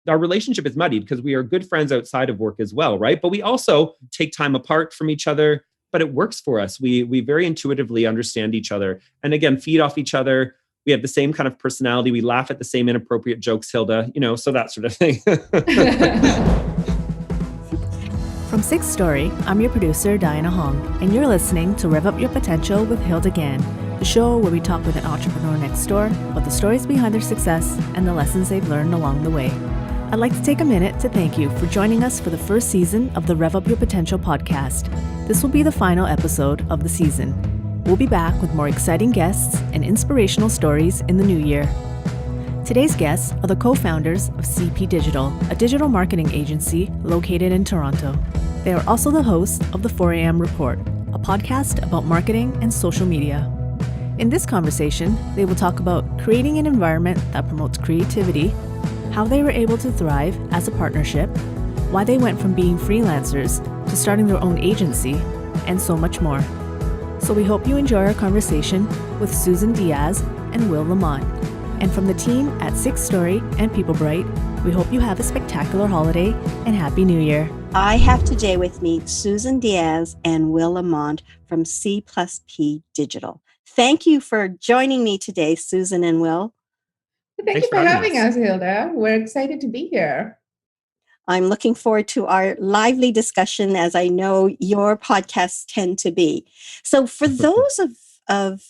our relationship is muddied because we are good friends outside of work as well, right? But we also take time apart from each other, but it works for us. We very intuitively understand each other and again, feed off each other. We have the same kind of personality. We laugh at the same inappropriate jokes, Hilda, so that sort of thing. From Sixth Story, I'm your producer, Diana Hong, and you're listening to Rev Up Your Potential with Hilda Gann, the show where we talk with an entrepreneur next door about the stories behind their success and the lessons they've learned along the way. I'd like to take a minute to thank you for joining us for the first season of the Rev Up Your Potential podcast. This will be the final episode of the season. We'll be back with more exciting guests and inspirational stories in the new year. Today's guests are the co-founders of CP Digital, a digital marketing agency located in Toronto. They are also the hosts of the 4 a.m. Report, a podcast about marketing and social media. In this conversation, they will talk about creating an environment that promotes creativity, how they were able to thrive as a partnership, why they went from being freelancers to starting their own agency, and so much more. So we hope you enjoy our conversation with Susan Diaz and Will Lamont. And from the team at Sixth Story and PeopleBright, we hope you have a spectacular holiday and Happy New Year. I have today with me Susan Diaz and Will Lamont from C+P Digital. Thank you for joining me today, Susan and Will. Thank you for having us, Hilda. We're excited to be here. I'm looking forward to our lively discussion, as I know your podcasts tend to be. So for those of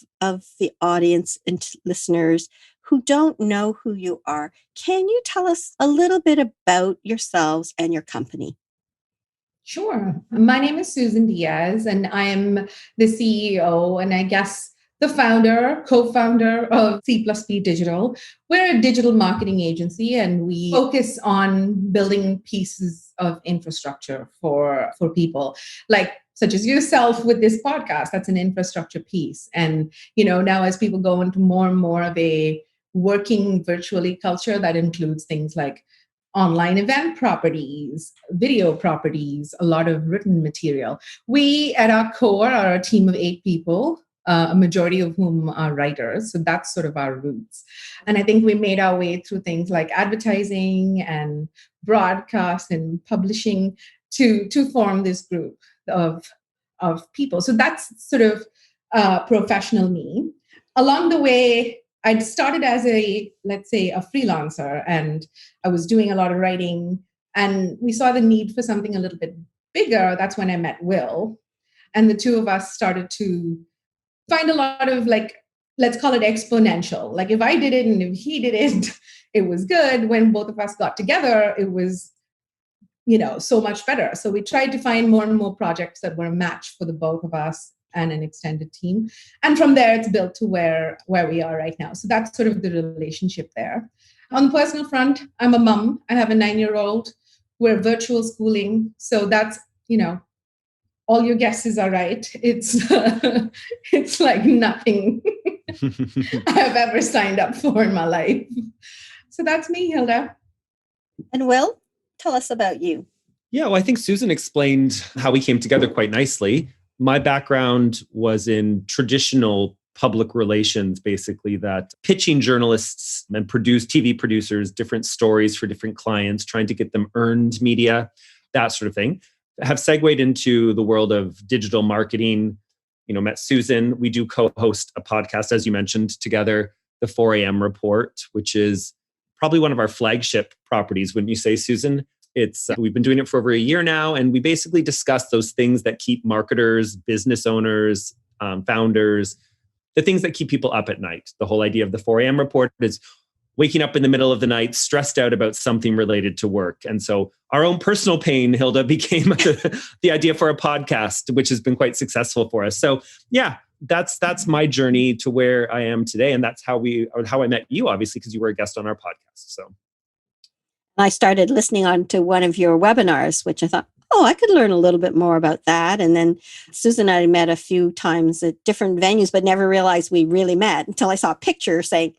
the audience and listeners who don't know who you are, can you tell us a little bit about yourselves and your company? Sure. My name is Susan Diaz, and I'm the CEO and I guess the co-founder of C+P Digital. We're a digital marketing agency, and we focus on building pieces of infrastructure for people, like such as yourself with this podcast. That's an infrastructure piece. And, now as people go into more and more of a working virtually culture, that includes things like online event properties, video properties, a lot of written material. We, at our core, are a team of 8 people, a majority of whom are writers. So that's sort of our roots. And I think we made our way through things like advertising and broadcast and publishing to form this group of people. So that's sort of professional me. Along the way, I'd started as a freelancer, and I was doing a lot of writing, and we saw the need for something a little bit bigger. That's when I met Will, and the two of us started to find a lot of, let's call it exponential. Like if I did it and if he did it, it was good. When both of us got together, it was, so much better. So we tried to find more and more projects that were a match for the both of us and an extended team. And from there, it's built to where we are right now. So that's sort of the relationship there. On the personal front, I'm a mom. I have a 9-year-old. We're virtual schooling. So that's, all your guesses are right. It's like nothing I have ever signed up for in my life. So that's me, Hilda. And Will, tell us about you. Yeah, well, I think Susan explained how we came together quite nicely. My background was in traditional public relations, basically, that pitching journalists and TV producers different stories for different clients, trying to get them earned media, that sort of thing. Have segued into the world of digital marketing, met Susan. We do co-host a podcast, as you mentioned, together, the 4 a.m. Report, which is probably one of our flagship properties, wouldn't you say, Susan? We've been doing it for over a year now, and we basically discuss those things that keep marketers, business owners, founders, the things that keep people up at night. The whole idea of the 4 a.m. Report is waking up in the middle of the night, stressed out about something related to work. And so our own personal pain, Hilda, became the idea for a podcast, which has been quite successful for us. So yeah, that's my journey to where I am today. And that's how I met you, obviously, because you were a guest on our podcast. So I started listening on to one of your webinars, which I thought, I could learn a little bit more about that. And then Susan and I met a few times at different venues, but never realized we really met until I saw a picture saying,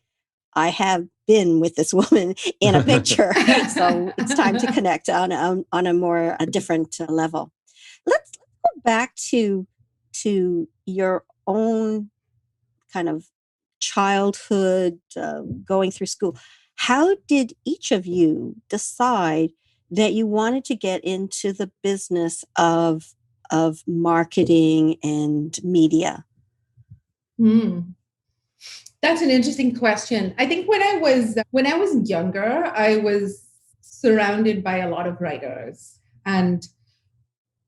I have been with this woman in a picture. So it's time to connect on a different level. Let's go back to your own kind of childhood, going through school. How did each of you decide that you wanted to get into the business of marketing and media? That's an interesting question. I think when I was younger, I was surrounded by a lot of writers, and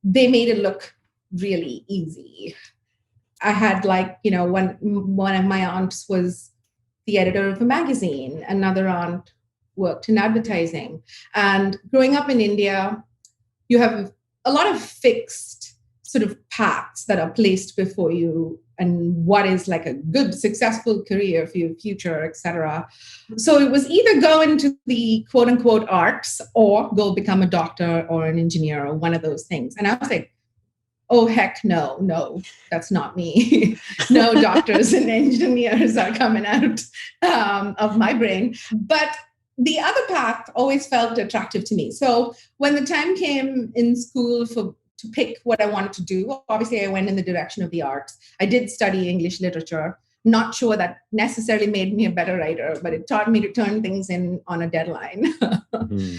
they made it look really easy. I had one of my aunts was the editor of a magazine, another aunt worked in advertising. And growing up in India, you have a lot of fixed sort of paths that are placed before you and what is like a good, successful career for your future, etc. So it was either go into the quote unquote arts or go become a doctor or an engineer or one of those things. And I was like, oh, heck no, that's not me. No doctors and engineers are coming out of my brain. But the other path always felt attractive to me. So when the time came in school to pick what I wanted to do, obviously I went in the direction of the arts. I did study English literature. Not sure that necessarily made me a better writer, but it taught me to turn things in on a deadline,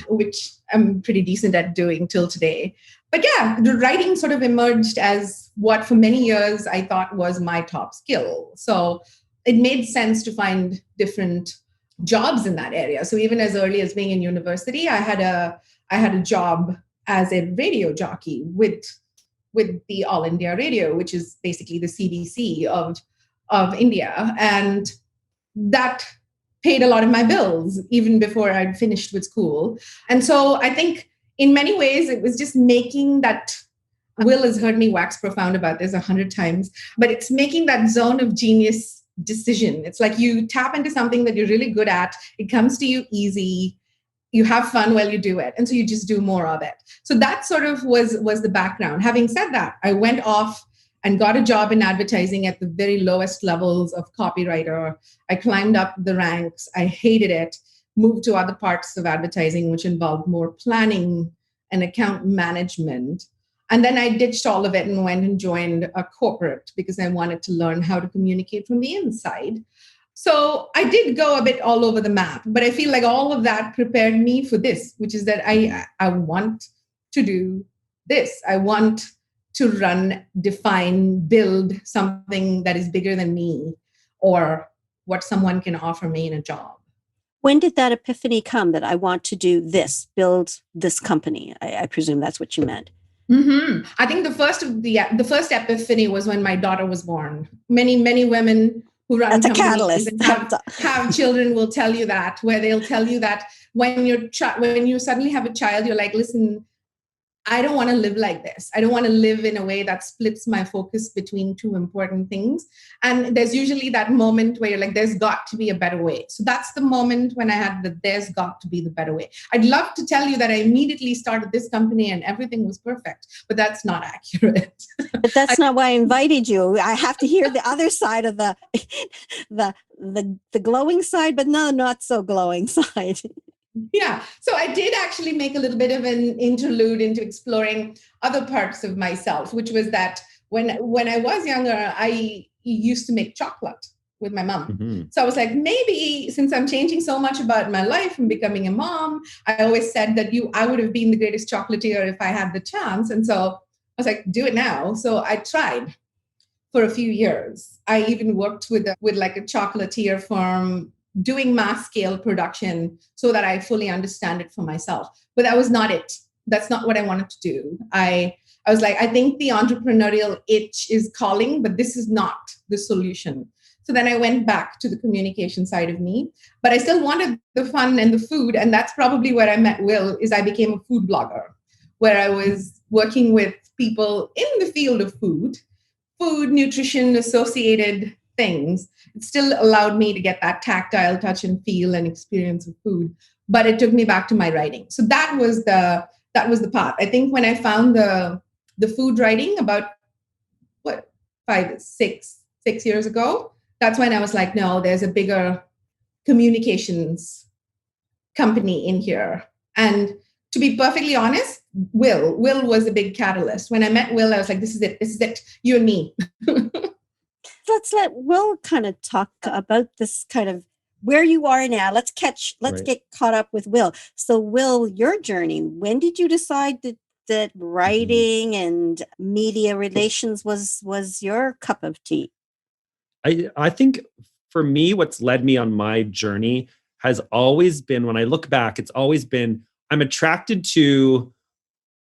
which I'm pretty decent at doing till today. But yeah, the writing sort of emerged as what for many years I thought was my top skill. So it made sense to find different jobs in that area. So even as early as being in university, I had a job as a radio jockey with the All India Radio, which is basically the CBC of India. And that paid a lot of my bills even before I'd finished with school. And so I think in many ways, it was just making that, Will has heard me wax profound about this 100 times, but it's making that zone of genius decision. It's like you tap into something that you're really good at. It comes to you easy. You have fun while you do it. And so you just do more of it. So that sort of was the background. Having said that, I went off and got a job in advertising at the very lowest levels of copywriter. I climbed up the ranks. I hated it. Moved to other parts of advertising, which involved more planning and account management. And then I ditched all of it and went and joined a corporate because I wanted to learn how to communicate from the inside. So I did go a bit all over the map, but I feel like all of that prepared me for this, which is that I want to do this. I want to run, define, build something that is bigger than me or what someone can offer me in a job. When did that epiphany come that I want to do this, build this company? I presume that's what you meant. Mm-hmm. I think the first epiphany was when my daughter was born. Many women who run that's companies and have children will tell you that, where they'll tell you that when you suddenly have a child, you're like, listen, I don't want to live like this. I don't want to live in a way that splits my focus between two important things. And there's usually that moment where you're like, there's got to be a better way. So that's the moment when I had the there's got to be the better way. I'd love to tell you that I immediately started this company and everything was perfect, but that's not accurate. But that's not why I invited you. I have to hear the other side of the glowing side, but no, not so glowing side. Yeah. So I did actually make a little bit of an interlude into exploring other parts of myself, which was that when I was younger, I used to make chocolate with my mom. Mm-hmm. So I was like, maybe since I'm changing so much about my life and becoming a mom, I always said that I would have been the greatest chocolatier if I had the chance. And so I was like, do it now. So I tried for a few years. I even worked with like a chocolatier firm doing mass scale production so that I fully understand it for myself. But that was not it. That's not what I wanted to do. I was like, I think the entrepreneurial itch is calling, but this is not the solution. So then I went back to the communication side of me, but I still wanted the fun and the food. And that's probably where I met Will, is I became a food blogger, where I was working with people in the field of food, nutrition, associated things. It still allowed me to get that tactile touch and feel and experience of food, but it took me back to my writing. So that was the path. I think when I found the food writing about 6 years ago, that's when I was like, no, there's a bigger communications company in here. And to be perfectly honest, Will was a big catalyst. When I met Will, I was like, this is it, you and me. Let's let Will kind of talk about this kind of where you are now, let's Right. get caught up with Will. So Will, your journey, when did you decide that Mhm. writing and media relations was your cup of tea? I think for me, what's led me on my journey has always been, when I look back, it's always been I'm attracted to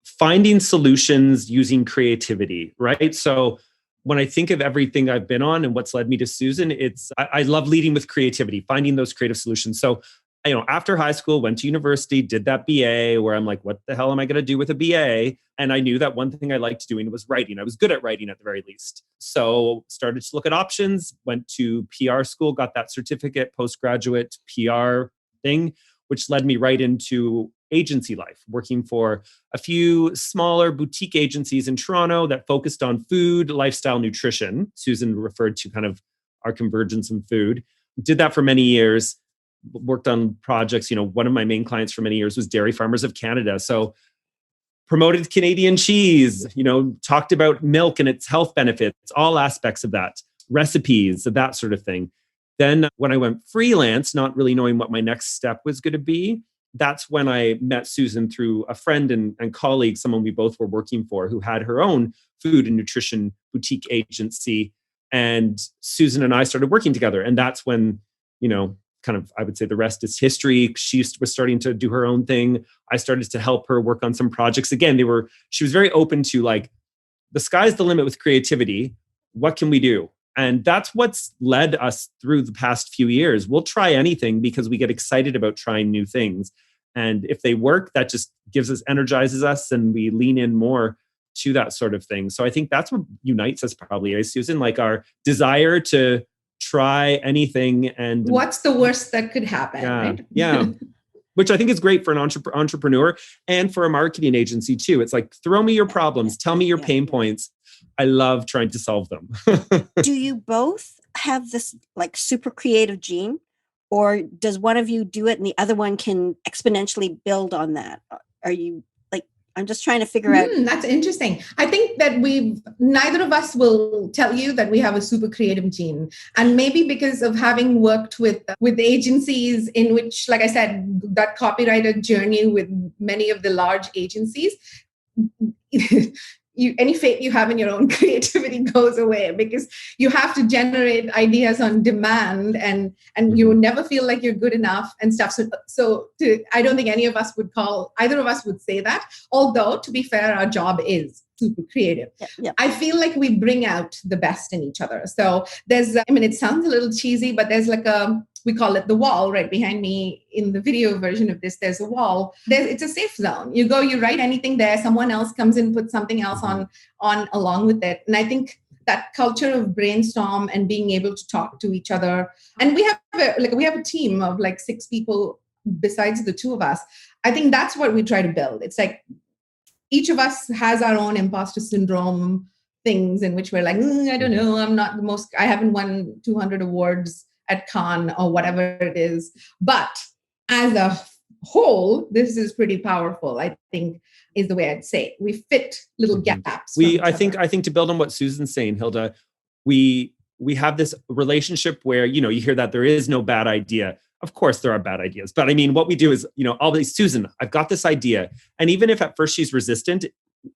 finding solutions using creativity, right? So when I think of everything I've been on and what's led me to Susan, I love leading with creativity, finding those creative solutions. So, after high school, went to university, did that BA where I'm like, what the hell am I going to do with a BA? And I knew that one thing I liked doing was writing. I was good at writing at the very least. So started to look at options, went to PR school, got that certificate, postgraduate PR thing, which led me right into agency life, working for a few smaller boutique agencies in Toronto that focused on food, lifestyle, nutrition. Susan referred to kind of our convergence in food. Did that for many years, worked on projects. One of my main clients for many years was Dairy Farmers of Canada. So promoted Canadian cheese, talked about milk and its health benefits, all aspects of that, recipes, that sort of thing. Then when I went freelance, not really knowing what my next step was going to be, that's when I met Susan through a friend and colleague, someone we both were working for, who had her own food and nutrition boutique agency. And Susan and I started working together. And that's when, kind of, I would say the rest is history. She was starting to do her own thing. I started to help her work on some projects. Again, she was very open to like, the sky's the limit with creativity. What can we do? And that's what's led us through the past few years. We'll try anything because we get excited about trying new things. And if they work, that just energizes us, and we lean in more to that sort of thing. So I think that's what unites us probably, Susan, like our desire to try anything. And What's the worst that could happen, yeah, right? yeah. Which I think is great for an entrepreneur and for a marketing agency too. It's like, throw me your problems, tell me your pain points. I love trying to solve them. Do you both have this like super creative gene, or does one of you do it and the other one can exponentially build on that? Are you like, I'm just trying to figure out. That's interesting. I think that neither of us will tell you that we have a super creative gene. And maybe because of having worked with agencies in which, like I said, that copywriter journey with many of the large agencies, any faith you have in your own creativity goes away, because you have to generate ideas on demand, and you never feel like you're good enough and stuff. I don't think either of us would say that. Although, to be fair, our job is super creative. Yeah. I feel like we bring out the best in each other. So it sounds a little cheesy, but there's like we call it the wall right behind me in the video version of this. There's a wall. It's a safe zone. You go, you write anything there. Someone else comes in, puts something else on along with it. And I think that culture of brainstorm and being able to talk to each other. And we have a team of like 6 people besides the 2 of us. I think that's what we try to build. It's like each of us has our own imposter syndrome things in which we're like, I don't know, I haven't won 200 awards at Cannes or whatever it is. But as a whole, this is pretty powerful, I think, is the way I'd say it. We fit little gaps. I think to build on what Susan's saying, Hilda, we have this relationship where, you hear that there is no bad idea. Of course there are bad ideas, but I mean, what we do is, always, Susan, I've got this idea. And even if at first she's resistant,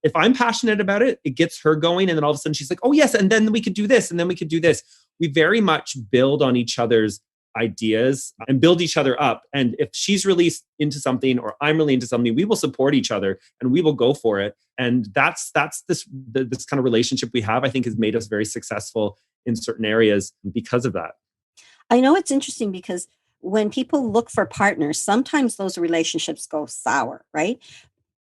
if I'm passionate about it, it gets her going. And then all of a sudden she's like, oh yes, and then we could do this, and then we could do this. We very much build on each other's ideas and build each other up. And if she's really into something or I'm really into something, we will support each other and we will go for it. And that's this kind of relationship we have, I think, has made us very successful in certain areas because of that. I know it's interesting because when people look for partners, sometimes those relationships go sour, right?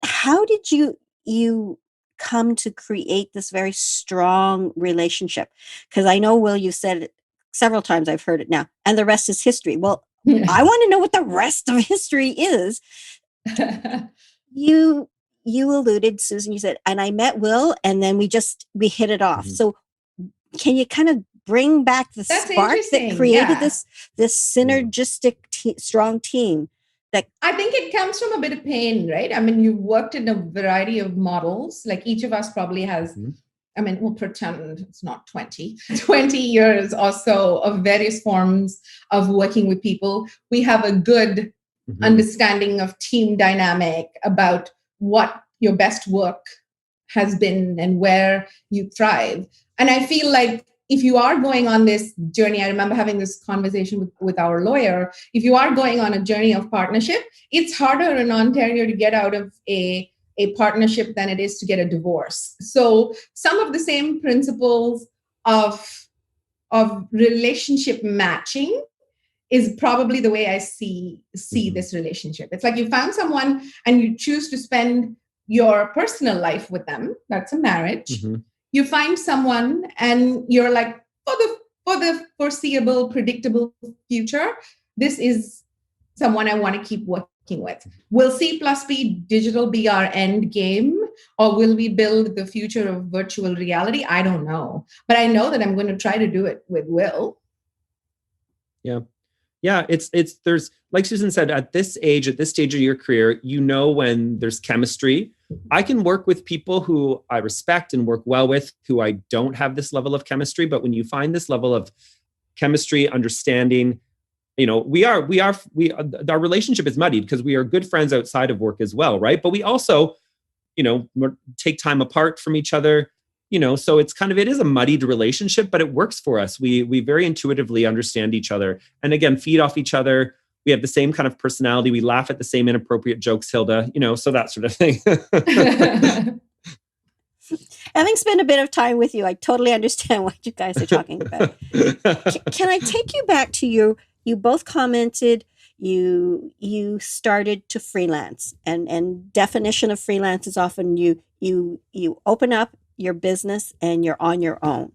How did you come to create this very strong relationship? Because I know, Will, you said it several times, I've heard it now, and the rest is history. Well, I want to know what the rest of history is. You alluded, Susan, you said, and I met Will, and then we hit it off. So can you kind of bring back the spark that created this synergistic strong team? I think it comes from a bit of pain, right? I mean, you've worked in a variety of models. Like each of us probably has I mean, we'll pretend it's not 20 years or so of various forms of working with people. We have a good understanding of team dynamic, about what your best work has been and where you thrive. And I feel like if you are going on this journey, I remember having this conversation with our lawyer, if you are going on a journey of partnership, it's harder in Ontario to get out of a partnership than it is to get a divorce. So some of the same principles of relationship matching is probably the way I see this relationship. It's like you found someone and you choose to spend your personal life with them. That's a marriage. You find someone and you're like, for the foreseeable, predictable future, this is someone I want to keep working with. Will C plus B digital be our end game, or will we build the future of virtual reality? I don't know, but I know that I'm going to try to do it with Will. Yeah, it's there's, like Susan said, at this age, at this stage of your career, when there's chemistry. I can work with people who I respect and work well with, who I don't have this level of chemistry. But when you find this level of chemistry, understanding, our relationship is muddied because we are good friends outside of work as well, right? But we also, take time apart from each other. So it's it is a muddied relationship, but it works for us. We very intuitively understand each other, and again, feed off each other. We have the same kind of personality. We laugh at the same inappropriate jokes, Hilda, so that sort of thing. Having spent a bit of time with you, I totally understand what you guys are talking about. Can I take you back to you both commented you started to freelance, and definition of freelance is often you open up your business and you're on your own.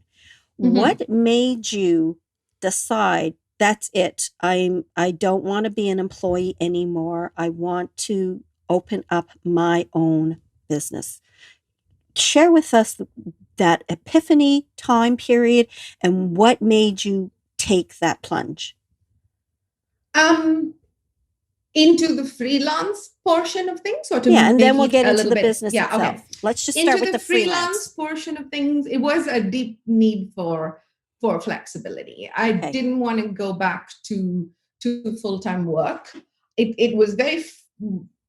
What made you decide that's it? I don't want to be an employee anymore. I want to open up my own business. Share with us that epiphany time period and what made you take that plunge. Into the freelance portion of things, or to and then we'll get into the business itself. Okay. Let's just start with the freelance portion of things. It was a deep need for flexibility. I didn't want to go back to full-time work. It was very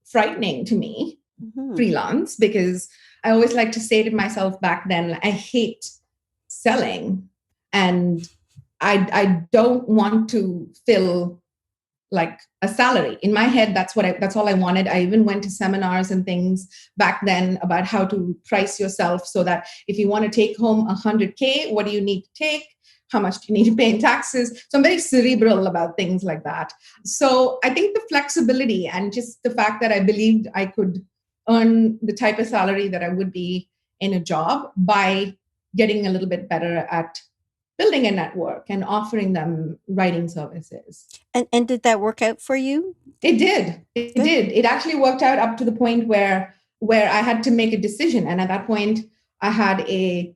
frightening to me, freelance, because I always like to say to myself back then, I hate selling, and I don't want to fill like a salary. In my head, that's all I wanted. I even went to seminars and things back then about how to price yourself so that if you want to take home $100K, what do you need to take? How much do you need to pay in taxes? So I'm very cerebral about things like that. So I think the flexibility and just the fact that I believed I could earn the type of salary that I would be in a job by getting a little bit better at building a network and offering them writing services. And did that work out for you? It did. It did. It actually worked out up to the point where I had to make a decision. And at that point, I had a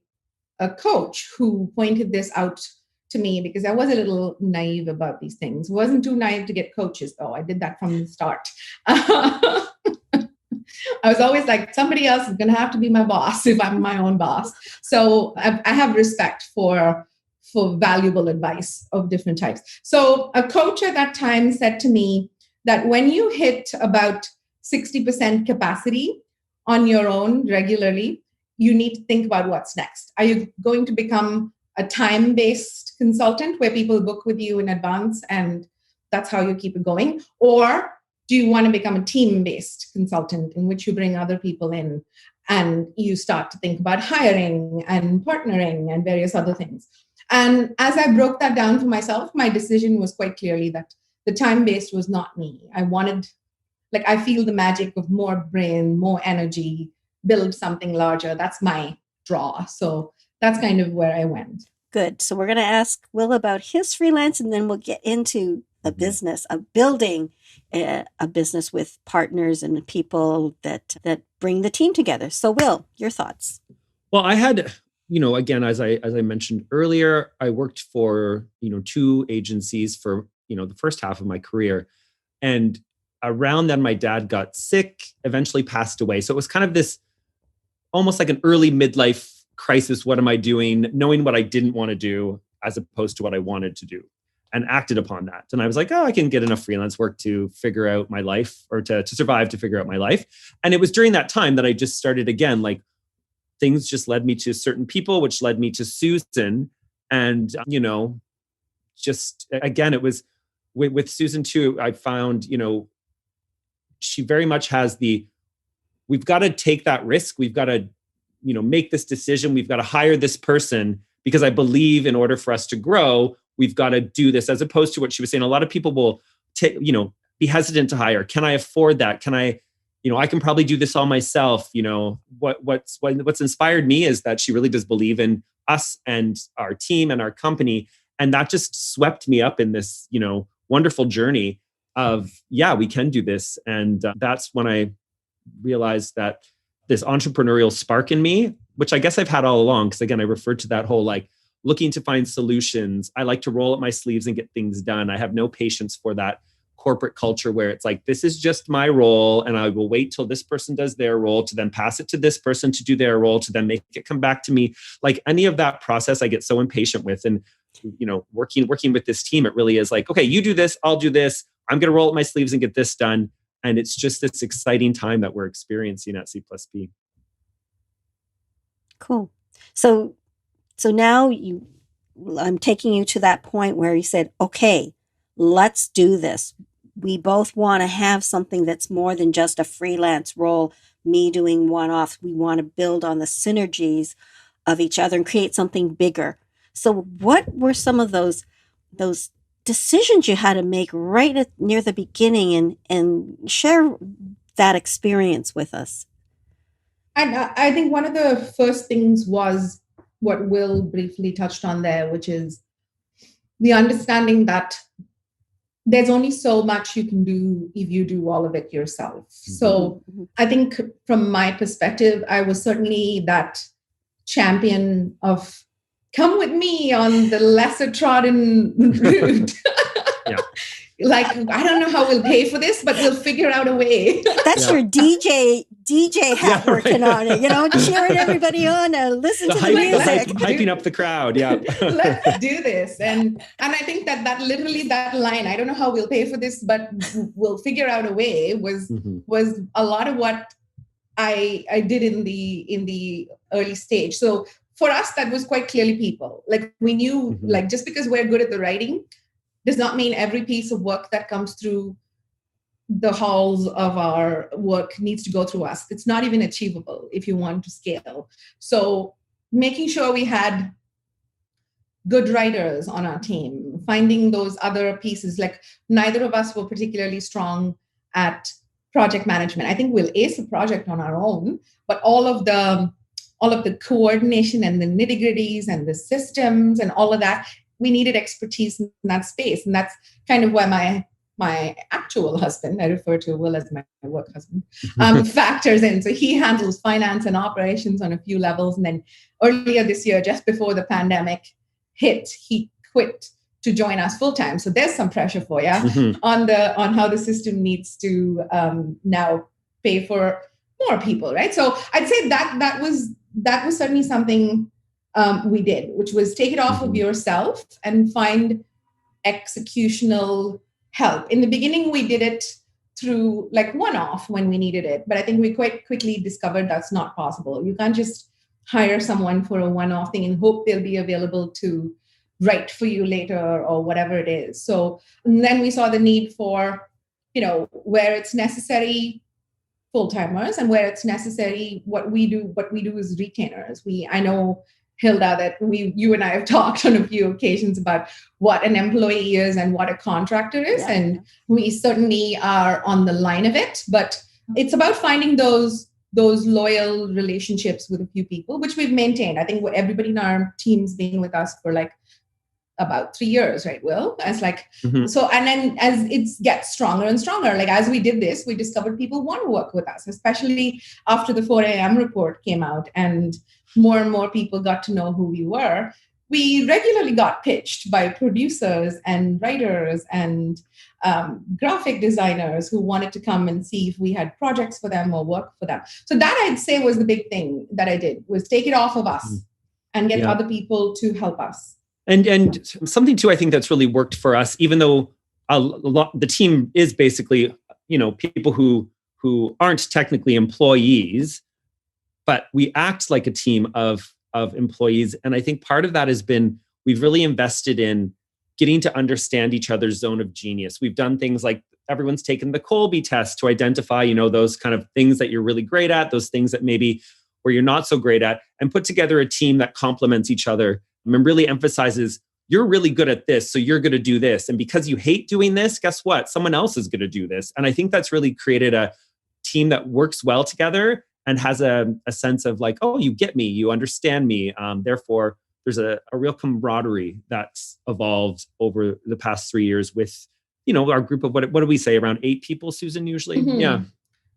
coach who pointed this out to me, because I was a little naive about these things. Wasn't too naive to get coaches, though. I did that from the start. I was always like, somebody else is going to have to be my boss if I'm my own boss. So I have respect for valuable advice of different types. So a coach at that time said to me that when you hit about 60% capacity on your own regularly, you need to think about what's next. Are you going to become a time-based consultant where people book with you in advance and that's how you keep it going? Or do you want to become a team-based consultant in which you bring other people in and you start to think about hiring and partnering and various other things? And as I broke that down for myself, my decision was quite clearly that the time-based was not me. I wanted, I feel the magic of more brain, more energy, build something larger. That's my draw. So that's kind of where I went. Good. So we're going to ask Will about his freelance, and then we'll get into a business, of building a business with partners and people that bring the team together. So Will, your thoughts? Well, I had, again, as I mentioned earlier, I worked for, 2 agencies for, the first half of my career. And around then, my dad got sick, eventually passed away. So it was kind of this almost like an early midlife crisis, what am I doing? Knowing what I didn't want to do as opposed to what I wanted to do, and acted upon that. And I was like, oh, I can get enough freelance work to figure out my life, or to survive, to figure out my life. And it was during that time that I just started again, like things just led me to certain people, which led me to Susan. And, just again, it was with Susan too, I found, she very much has we've got to take that risk. We've got to, make this decision. We've got to hire this person because I believe in order for us to grow, we've got to do this, as opposed to what she was saying. A lot of people will be hesitant to hire. Can I afford that? Can I, I can probably do this all myself. What's inspired me is that she really does believe in us and our team and our company. And that just swept me up in this, wonderful journey of, yeah, we can do this. And that's when I realized that this entrepreneurial spark in me, which I guess I've had all along, because again, I referred to that whole like looking to find solutions. I like to roll up my sleeves and get things done. I have no patience for that corporate culture where it's like, this is just my role and I will wait till this person does their role to then pass it to this person to do their role to then make it come back to me. Like any of that process, I get so impatient with. And, working with this team, it really is like, okay, you do this, I'll do this. I'm going to roll up my sleeves and get this done. And it's just this exciting time that we're experiencing at C+P. Cool. So now I'm taking you to that point where you said, okay, let's do this. We both want to have something that's more than just a freelance role, me doing one-off. We want to build on the synergies of each other and create something bigger. So what were some of those decisions you had to make right near the beginning, and share that experience with us? I think one of the first things was what Will briefly touched on there, which is the understanding that there's only so much you can do if you do all of it yourself. Mm-hmm. So I think from my perspective, I was certainly that champion of come with me on the lesser trodden route. Yeah. Like, I don't know how we'll pay for this, but we'll figure out a way. That's your DJ hat working on it, cheering everybody on to listen to the music. Hyping up the crowd, yeah. Let's do this. And I think that literally that line, I don't know how we'll pay for this, but we'll figure out a way, was a lot of what I did in the early stage. So for us, that was quite clearly people. Like we knew, like just because we're good at the writing does not mean every piece of work that comes through the halls of our work needs to go through us. It's not even achievable if you want to scale. So making sure we had good writers on our team, finding those other pieces, like neither of us were particularly strong at project management. I think we'll ace a project on our own, but all of the coordination and the nitty-gritties and the systems and all of that, we needed expertise in that space. And that's kind of why my actual husband, I refer to Will as my work husband, factors in. So he handles finance and operations on a few levels. And then earlier this year, just before the pandemic hit, he quit to join us full time. So there's some pressure for you on how the system needs to now pay for more people, right? So I'd say that was certainly something we did, which was take it off of yourself and find executional help. In the beginning, we did it through like one-off when we needed it, but I think we quite quickly discovered that's not possible. You can't just hire someone for a one-off thing and hope they'll be available to write for you later or whatever it is. So then we saw the need for, where it's necessary, full-timers, and where it's necessary, what we do is retainers. I know, Hilda, that you and I have talked on a few occasions about what an employee is and what a contractor is. Yeah. And we certainly are on the line of it, but it's about finding those loyal relationships with a few people, which we've maintained. I think everybody in our team's been with us for like about 3 years, right, Will? As so, and then as it gets stronger and stronger, like as we did this, we discovered people want to work with us, especially after the 4 a.m. report came out and more people got to know who we were. we regularly got pitched by producers and writers and graphic designers who wanted to come and see if we had projects for them or work for them. So that I'd say was the big thing that I did, was take it off of us and get other people to help us. And something too, I think that's really worked for us, even though the team is basically, people who aren't technically employees, but we act like a team of employees. And I think part of that has been, we've really invested in getting to understand each other's zone of genius. We've done things like everyone's taken the Colby test to identify, those kind of things that you're really great at, those things that maybe where you're not so great at, and put together a team that complements each other and really emphasizes, you're really good at this, so you're going to do this. And because you hate doing this, guess what? Someone else is going to do this. And I think that's really created a team that works well together and has a sense of like, oh, you get me, you understand me. Therefore, there's a real camaraderie that's evolved over the past 3 years with, our group of, what do we say, around 8 people, Susan, usually? Mm-hmm.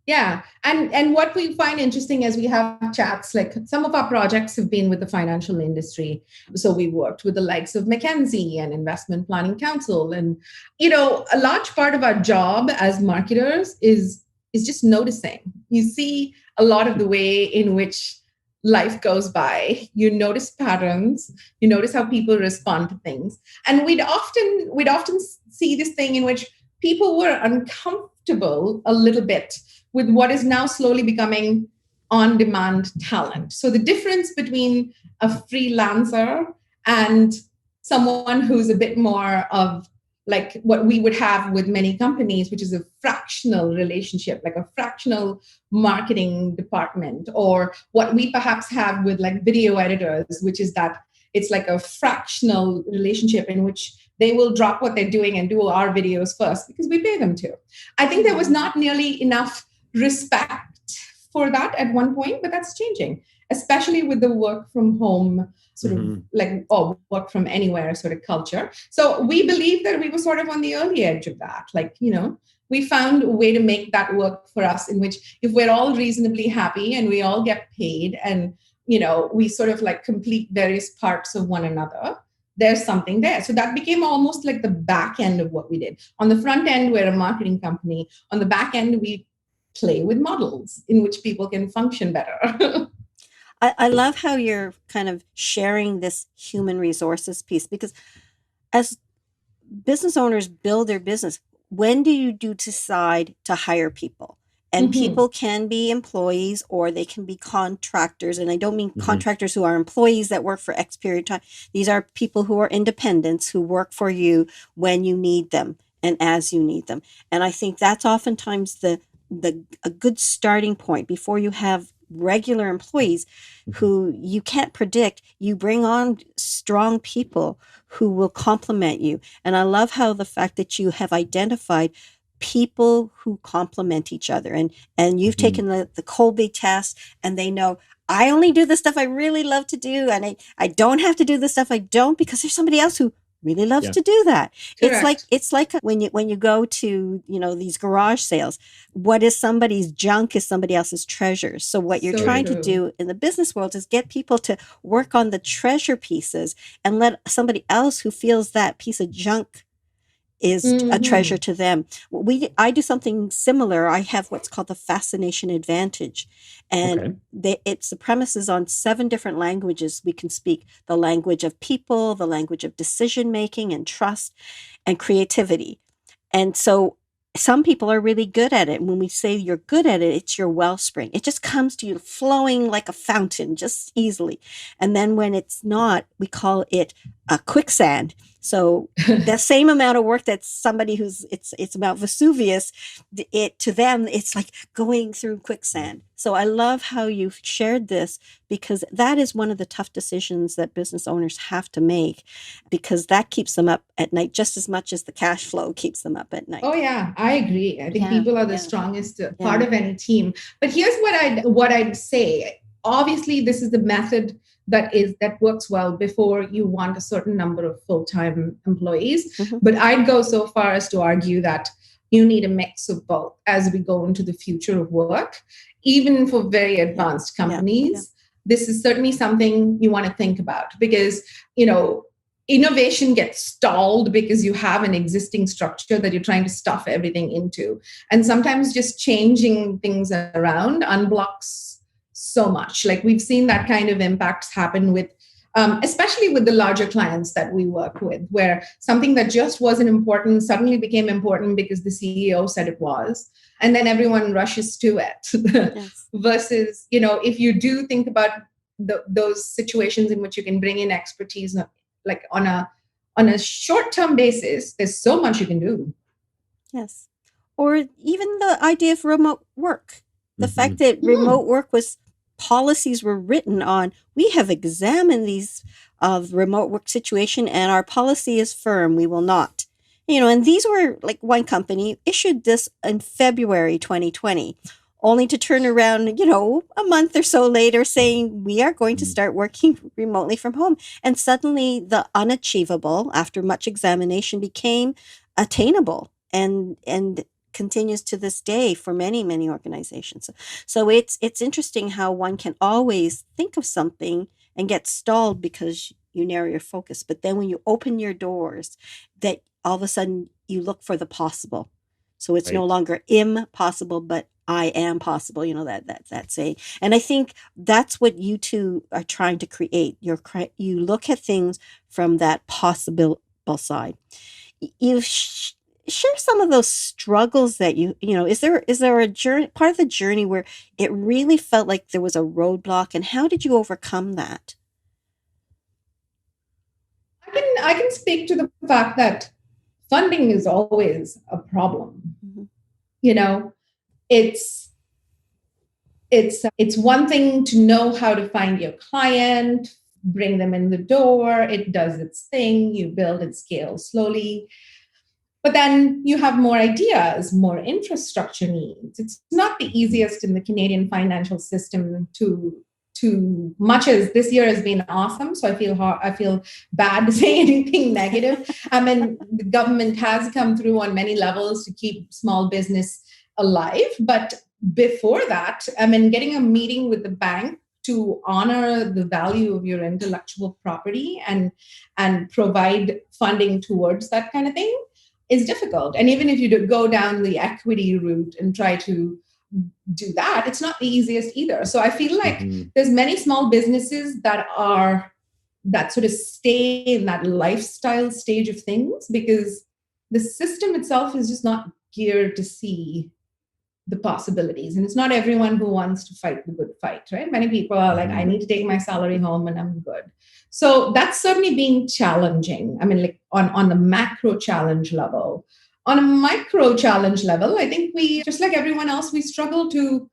Yeah. And what we find interesting as we have chats, like some of our projects have been with the financial industry. So we worked with the likes of McKinsey and Investment Planning Council. And, a large part of our job as marketers is just noticing. You see a lot of the way in which life goes by. You notice patterns. You notice how people respond to things. And we'd often see this thing in which people were uncomfortable a little bit with what is now slowly becoming on-demand talent. So the difference between a freelancer and someone who's a bit more of like what we would have with many companies, which is a fractional relationship, like a fractional marketing department, or what we perhaps have with like video editors, which is that it's like a fractional relationship in which they will drop what they're doing and do our videos first because we pay them to. I think there was not nearly enough respect for that at one point, but that's changing, especially with the work from home sort of like, work from anywhere sort of culture. So we believe that we were sort of on the early edge of that. Like, we found a way to make that work for us in which if we're all reasonably happy and we all get paid and, we sort of like complete various parts of one another, there's something there. So that became almost like the back end of what we did. On the front end, we're a marketing company. On the back end, we play with models in which people can function better. I love how you're kind of sharing this human resources piece, because as business owners build their business, when do you decide to hire people? And people can be employees or they can be contractors. And I don't mean contractors who are employees that work for X period of time. These are people who are independents who work for you when you need them and as you need them. And I think that's oftentimes a good starting point before you have regular employees who you can't predict. You bring on strong people who will complement you. And I love how the fact that you have identified people who complement each other. And you've taken the Colby test and they know, I only do the stuff I really love to do. And I don't have to do the stuff I don't because there's somebody else who really loves to do that. Correct. It's like when you go to, these garage sales, what is somebody's junk is somebody else's treasures. So what you're trying to do in the business world is get people to work on the treasure pieces and let somebody else who feels that piece of junk is a treasure to them. I do something similar. I have what's called the fascination advantage. And it's the premises on 7 different languages we can speak. The language of people, the language of decision-making and trust and creativity. And so some people are really good at it. And when we say you're good at it, it's your wellspring. It just comes to you flowing like a fountain, just easily. And then when it's not, we call it a quicksand. So the same amount of work that somebody it's about Vesuvius, to them, it's like going through quicksand. So I love how you've shared this, because that is one of the tough decisions that business owners have to make, because that keeps them up at night just as much as the cash flow keeps them up at night. Oh yeah, I agree. I think people are the strongest part of any team. But here's what I'd say. Obviously, this is the method that works well before you want a certain number of full-time employees. But I'd go so far as to argue that you need a mix of both as we go into the future of work, even for very advanced companies. this is certainly something you want to think about, because, you know, innovation gets stalled because you have an existing structure that you're trying to stuff everything into. And sometimes just changing things around unblocks so much. Like we've seen that kind of impacts happen with, especially with the larger clients that we work with, where something that just wasn't important suddenly became important because the CEO said it was. And then everyone rushes to it. Yes. Versus, you know, if you do think about those situations in which you can bring in expertise, like on a short-term basis, there's so much you can do. Yes. Or even the idea of remote work. The fact that remote work policies were written on, we have examined these remote work situation and our policy is firm, we will not. You know, and these were like one company issued this in February 2020, only to turn around, you know, a month or so later saying we are going to start working remotely from home. And suddenly the unachievable, after much examination, became attainable and continues to this day for many, many organizations. So it's interesting how one can always think of something and get stalled because you narrow your focus. But then when you open your doors, that all of a sudden you look for the possible. So it's no longer impossible, but I am possible, you know, that saying. And I think that's what you two are trying to create. You look at things from that possible side. You share some of those struggles that you know, is there a journey, part of the journey where it really felt like there was a roadblock, and how did you overcome that? I can speak to the fact that funding is always a problem. Mm-hmm. You know, it's one thing to know how to find your client, bring them in the door. It does its thing. You build and scale slowly. But then you have more ideas, more infrastructure needs. It's not the easiest in the Canadian financial system to much as this year has been awesome. So I feel bad to say anything negative. I mean, the government has come through on many levels to keep small business alive. But before that, I mean, getting a meeting with the bank to honor the value of your intellectual property and provide funding towards that kind of thing is difficult. And even if you go down the equity route and try to do that, it's not the easiest either. So I feel like there's many small businesses that sort of stay in that lifestyle stage of things because the system itself is just not geared to see the possibilities. And it's not everyone who wants to fight the good fight, right? Many people are like, I need to take my salary home and I'm good. So that's certainly been challenging. I mean, like on the macro challenge level. On a micro challenge level, I think we, just like everyone else, we struggle to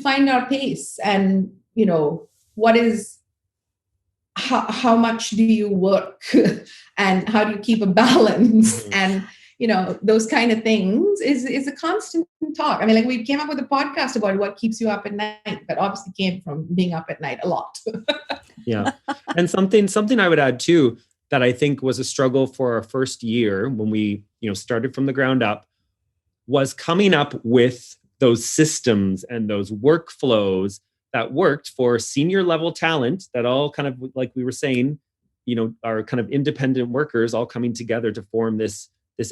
find our pace and, you know, how much do you work and how do you keep a balance and, you know, those kind of things is a constant talk. I mean, like we came up with a podcast about what keeps you up at night, but obviously came from being up at night a lot. Yeah. And something I would add too, that I think was a struggle for our first year when we, you know, started from the ground up, was coming up with those systems and those workflows that worked for senior level talent that all kind of, like we were saying, you know, are kind of independent workers all coming together to form this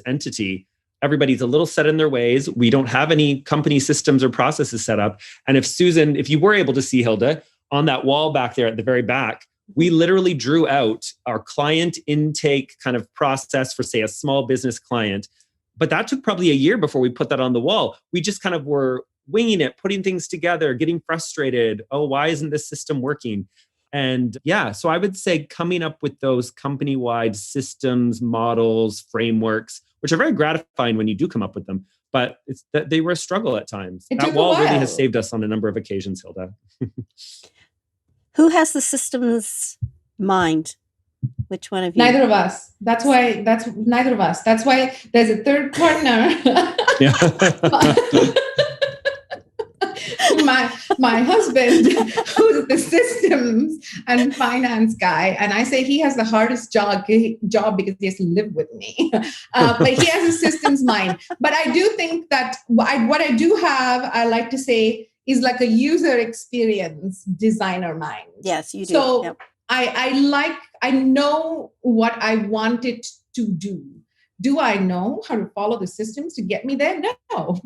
entity. Everybody's a little set in their ways. We don't have any company systems or processes set up. And if you were able to see Hilda on that wall back there at the very back, we literally drew out our client intake kind of process for, say, a small business client. But that took probably a year before we put that on the wall. We just kind of were winging it, putting things together, getting frustrated. Oh, why isn't this system working? And yeah, so I would say coming up with those company-wide systems, models, frameworks, which are very gratifying when you do come up with them. But it's that they were a struggle at times. That wall really has saved us on a number of occasions, Hilda. Who has the systems mind? Which one of you? Neither of us. That's neither of us. That's why there's a third partner. my husband, who's the systems and finance guy, and I say he has the hardest job because he has to live with me. But he has a systems mind. But I do think that what I do have, I like to say, is like a user experience designer mind. Yes, you do. So Yep. I know what I want it to do. Do I know how to follow the systems to get me there? No.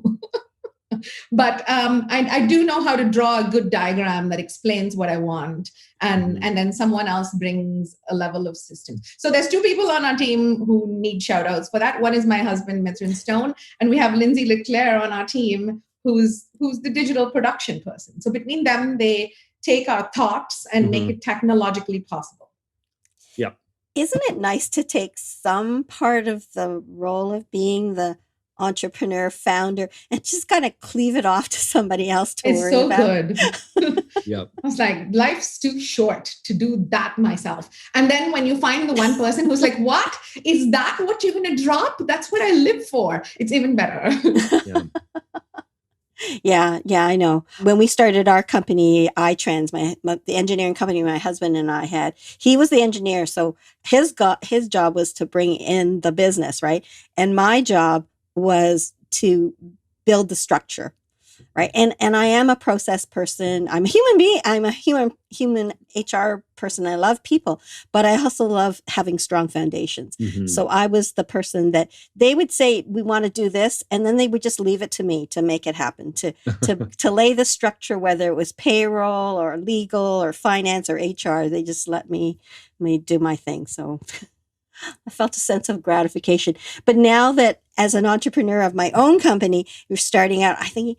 But I do know how to draw a good diagram that explains what I want, and then someone else brings a level of systems. So there's two people on our team who need shout outs for that. One is my husband, Mithrin Stone, and we have Lindsay Leclerc on our team, who's the digital production person. So between them, they take our thoughts and make it technologically possible. Yeah. Isn't it nice to take some part of the role of being the entrepreneur founder and just kind of cleave it off to somebody else to worry about? It's so good. Yep. I was like, life's too short to do that myself. And then when you find the one person who's like, what? Is that what you're going to drop? That's what I live for. It's even better. Yeah. Yeah, I know. When we started our company, iTrans, the engineering company my husband and I had, he was the engineer. So his job was to bring in the business, right? And my job was to build the structure, right? And I am a process person. I'm a human being. I'm a human HR person. I love people, but I also love having strong foundations. So I was the person that they would say, we want to do this. And then they would just leave it to me to make it happen, to lay the structure, whether it was payroll or legal or finance or HR. They just let me do my thing. So I felt a sense of gratification. But now that as an entrepreneur of my own company, you're starting out, I think,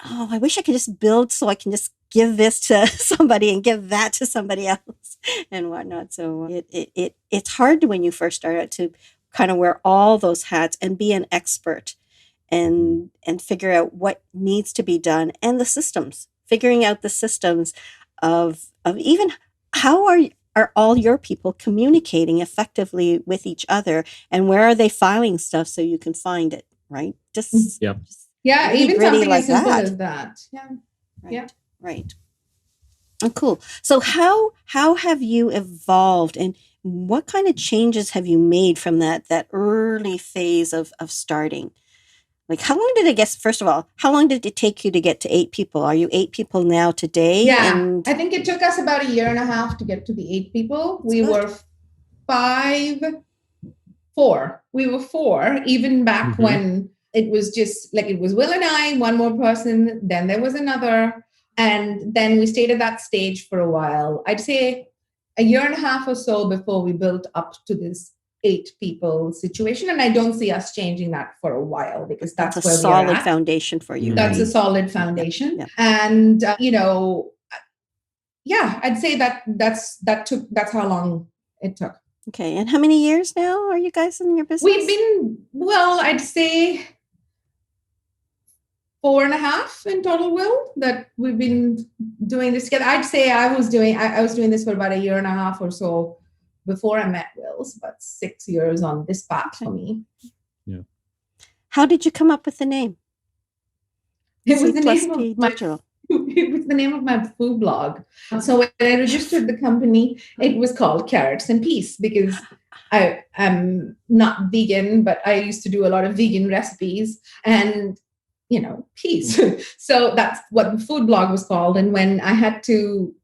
oh, I wish I could just build so I can just give this to somebody and give that to somebody else and whatnot. So it's hard when you first start out to kind of wear all those hats and be an expert and figure out what needs to be done and the systems, figuring out the systems of even how are all your people communicating effectively with each other, and where are they filing stuff so you can find it, right? Just yeah, really even something like as simple that. as that. Right. Oh, cool. So how have you evolved, and what kind of changes have you made from that early phase of starting? Like, how long did it get, first of all, how long did it take you to get to 8 people? Are you 8 people now today? Yeah, And I think it took us about 1.5 years to get to the 8 people. We were 4. We were 4, even back when it was just like, it was Will and I, one more person, then there was another. And then we stayed at that stage for a while. I'd say 1.5 years or so before we built up to this 8 people situation. And I don't see us changing that for a while, because that's a where solid we're at. foundation for you. That's right? a solid foundation. Yeah. And, I'd say that's how long it took. Okay. And how many years now are you guys in your business? We've been, I'd say 4.5 in total, Will, that we've been doing this together. I'd say I was doing this for about 1.5 years or so before I met Will's, but 6 years on this path for me. Yeah. How did you come up with the name? It was the name of my Digital. It was the name of my food blog. So when I registered the company, it was called Carrots and Peace, because I am not vegan, but I used to do a lot of vegan recipes and, peace. So that's what the food blog was called. And when I had to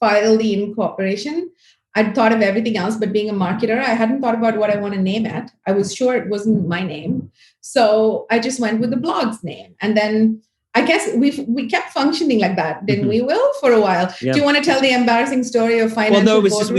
file the incorporation, I'd thought of everything else, but being a marketer, I hadn't thought about what I want to name it. I was sure it wasn't my name. So I just went with the blog's name. And then I guess we kept functioning like that, didn't we, Will, for a while? Yeah. Do you want to tell the embarrassing story of financial? Well, no, it was just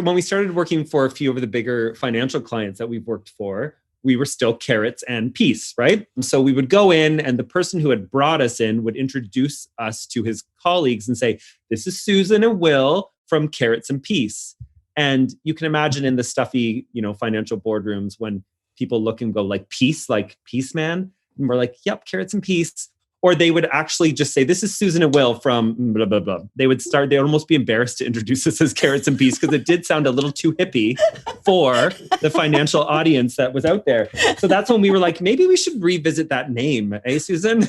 when we started working for a few of the bigger financial clients that we've worked for, we were still Carrots and Peace, right? And so we would go in, and the person who had brought us in would introduce us to his colleagues and say, "This is Susan and Will from Carrots and Peace." And you can imagine in the stuffy, financial boardrooms when people look and go like peace man. And we're like, yep, Carrots and Peace. Or they would actually just say, "This is Susan and Will from blah, blah, blah." They would almost be embarrassed to introduce us as Carrots and Peace, because it did sound a little too hippie for the financial audience that was out there. So that's when we were like, maybe we should revisit that name, Susan?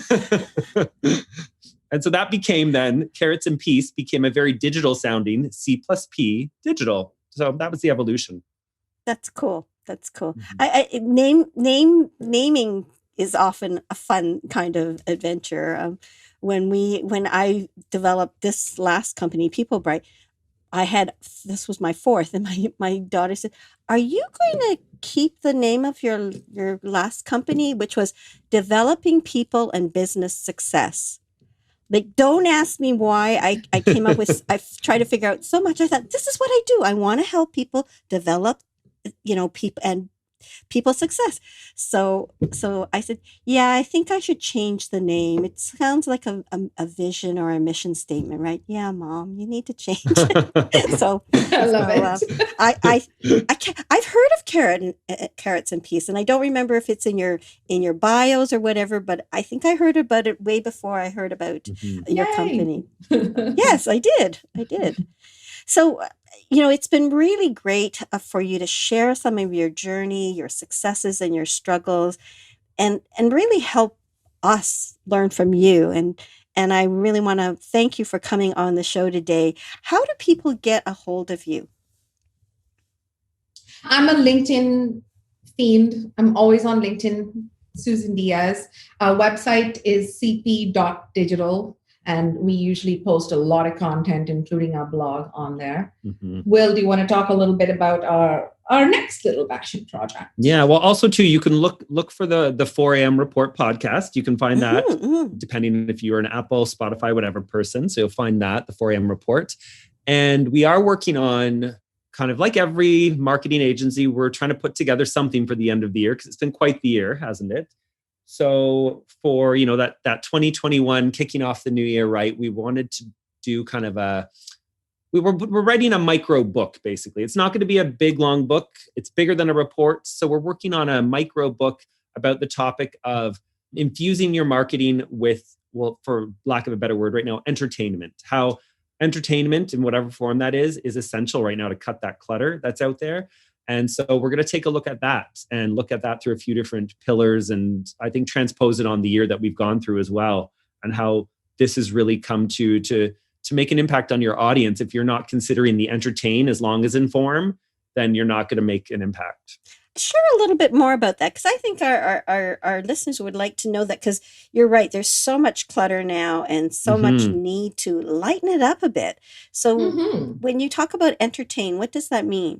And so that became then, Carrots and Peace became a very digital sounding C+P digital. So that was the evolution. That's cool. Mm-hmm. Naming is often a fun kind of adventure. when I developed this last company, People Bright, this was my fourth, and my daughter said, "Are you going to keep the name of your last company, which was Developing People and Business Success?" Like, don't ask me why I came up with, I've tried to figure out so much. I thought, this is what I do. I want to help people develop, people and people success. So I said, yeah, I think I should change the name. It sounds like a vision or a mission statement, right? Yeah, Mom, you need to change it. so I love it. I've heard of carrots and peas, and I don't remember if it's in your bios or whatever, but I think I heard about it way before I heard about your Yay. company. Yes, I did. So, it's been really great for you to share some of your journey, your successes and your struggles, and really help us learn from you. And I really want to thank you for coming on the show today. How do people get a hold of you? I'm a LinkedIn fiend. I'm always on LinkedIn, Susan Diaz. Our website is cp.digital. And we usually post a lot of content, including our blog on there. Will, do you want to talk a little bit about our next little passion project? Yeah, well, also too, you can look for the 4 a.m. Report podcast. You can find that depending if you're an Apple, Spotify, whatever person. So you'll find that, the 4 a.m. Report. And we are working on, kind of like every marketing agency, we're trying to put together something for the end of the year, because it's been quite the year, hasn't it? So for, that 2021 kicking off the new year, right, we wanted to do kind of we're writing a micro book, basically. It's not going to be a big, long book. It's bigger than a report. So we're working on a micro book about the topic of infusing your marketing with, well, for lack of a better word right now, entertainment. How entertainment, in whatever form that is essential right now to cut that clutter that's out there. And so we're going to take a look at that and look at that through a few different pillars, and I think transpose it on the year that we've gone through as well, and how this has really come to make an impact on your audience. If you're not considering the entertain as long as inform, then you're not going to make an impact. Share a little bit more about that, because I think our listeners would like to know that, because you're right, there's so much clutter now and so much need to lighten it up a bit. So when you talk about entertain, what does that mean?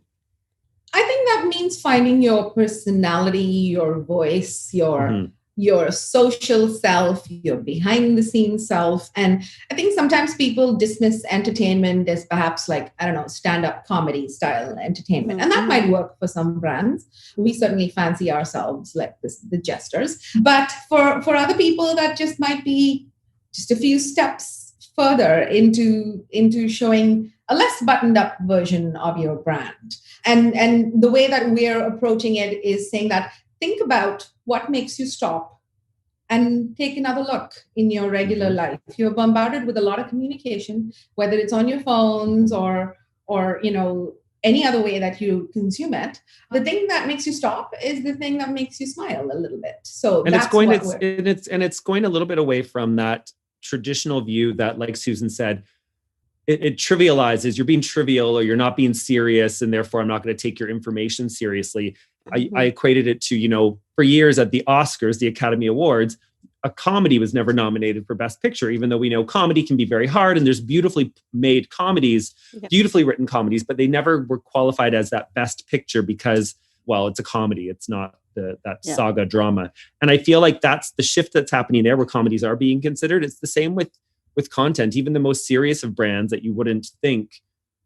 I think that means finding your personality, your voice, your social self, your behind the scenes self. And I think sometimes people dismiss entertainment as perhaps like, I don't know, stand-up comedy style entertainment. And that might work for some brands. We certainly fancy ourselves like the jesters. But for other people, that just might be just a few steps further into showing a less buttoned up version of your brand. And the way that we're approaching it is saying that think about what makes you stop and take another look in your regular life. You're bombarded with a lot of communication, whether it's on your phones or any other way that you consume it. The thing that makes you stop is the thing that makes you smile a little bit. So and it's going a little bit away from that traditional view that, like Susan said, it trivializes. You're being trivial, or you're not being serious, and therefore I'm not going to take your information seriously. I equated it to, for years at the Oscars, the Academy Awards, a comedy was never nominated for Best Picture, even though we know comedy can be very hard, and there's beautifully made comedies, beautifully written comedies, but they never were qualified as that Best Picture because, well, it's a comedy. It's not saga drama. And I feel like that's the shift that's happening there, where comedies are being considered. It's the same with content. Even the most serious of brands that you wouldn't think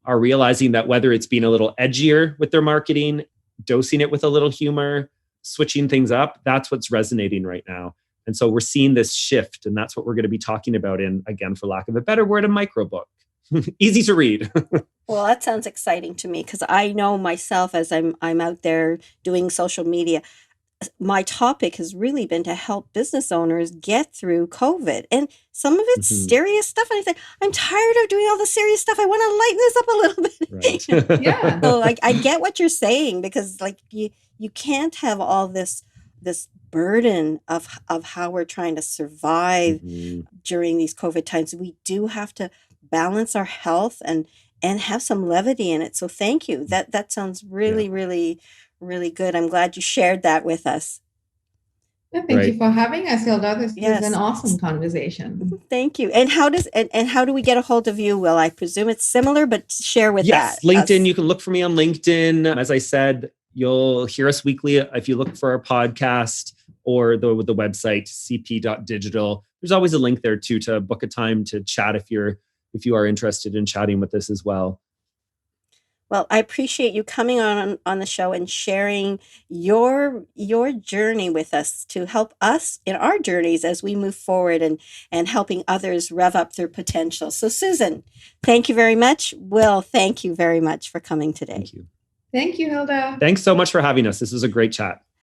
are realizing that whether it's being a little edgier with their marketing, dosing it with a little humor, switching things up, that's what's resonating right now. And so we're seeing this shift, and that's what we're going to be talking about in, again, for lack of a better word, a micro book. Easy to read. Well, that sounds exciting to me, because I know myself, as I'm out there doing social media, my topic has really been to help business owners get through COVID. And some of it's serious stuff. And I think, I'm tired of doing all the serious stuff. I want to lighten this up a little bit. Right. Yeah. So I get what you're saying, because like you can't have all this burden of how we're trying to survive during these COVID times. We do have to balance our health and have some levity in it. So thank you. That sounds really, really, really good. I'm glad you shared that with us. Well, thank you for having us, Hilda. This Yes. is an awesome conversation. Thank you. And how do we get a hold of you? Will I presume it's similar, but share with Yes, that. LinkedIn. You can look for me on LinkedIn. As I said, you'll hear us weekly if you look for our podcast or the website cp.digital. There's always a link there too to book a time to chat if you are interested in chatting with us as well. Well, I appreciate you coming on the show and sharing your journey with us to help us in our journeys as we move forward and helping others rev up their potential. So, Susan, thank you very much. Will, thank you very much for coming today. Thank you. Thank you, Hilda. Thanks so much for having us. This was a great chat.